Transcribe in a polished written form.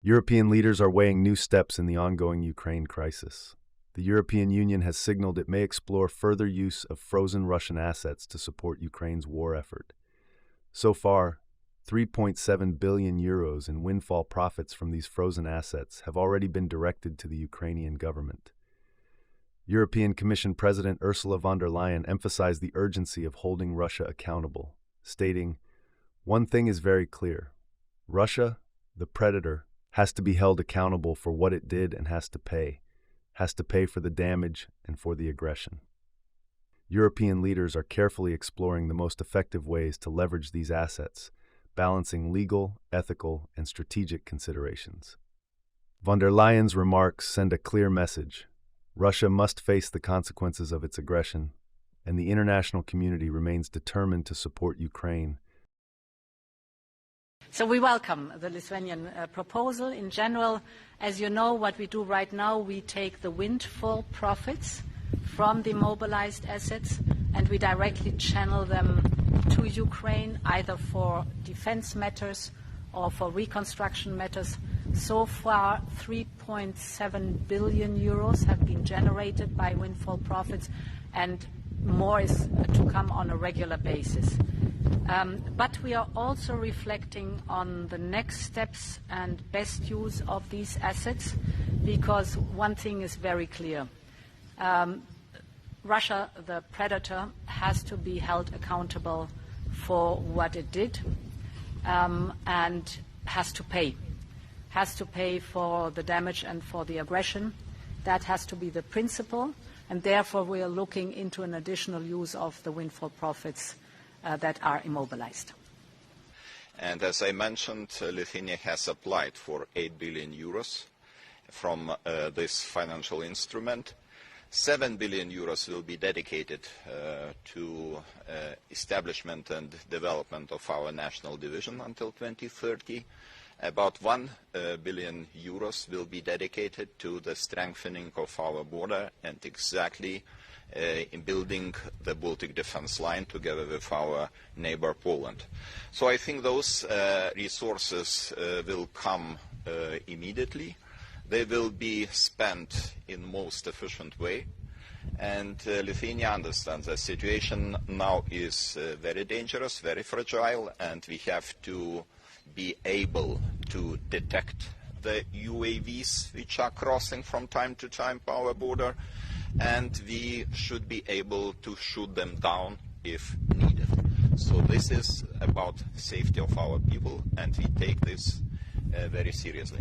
European leaders are weighing new steps in the ongoing Ukraine crisis. The European Union has signaled it may explore further use of frozen Russian assets to support Ukraine's war effort. So far, 3.7 billion euros in windfall profits from these frozen assets have already been directed to the Ukrainian government. European Commission President Ursula von der Leyen emphasized the urgency of holding Russia accountable, stating, "One thing is very clear. Russia, the predator, has to be held accountable for what it did and has to pay for the damage and for the aggression." European leaders are carefully exploring the most effective ways to leverage these assets, balancing legal, ethical, and strategic considerations. Von der Leyen's remarks send a clear message. Russia must face the consequences of its aggression, and the international community remains determined to support Ukraine. So we welcome the Lithuanian proposal. In general, as you know, what we do right now, we take the windfall profits from the mobilized assets and we directly channel them to Ukraine, either for defense matters or for reconstruction matters. So far, 3.7 billion euros have been generated by windfall profits, and more is to come on a regular basis. But we are also reflecting on the next steps and best use of these assets, because one thing is very clear. Russia, the predator, has to be held accountable for what it did and has to pay for the damage and for the aggression. That has to be the principle, and therefore we are looking into an additional use of the windfall profits that are immobilized. And as I mentioned, Lithuania has applied for 8 billion euros from this financial instrument. 7 billion euros will be dedicated to establishment and development of our national division until 2030. About 1 billion euros will be dedicated to the strengthening of our border and exactly in building the Baltic defense line together with our neighbor Poland. So I think those resources will come immediately. They will be spent in most efficient way. And Lithuania understands the situation now is very dangerous, very fragile, and we have to be able to detect the UAVs which are crossing from time to time our border, and we should be able to shoot them down if needed. So this is about safety of our people, and we take this very seriously.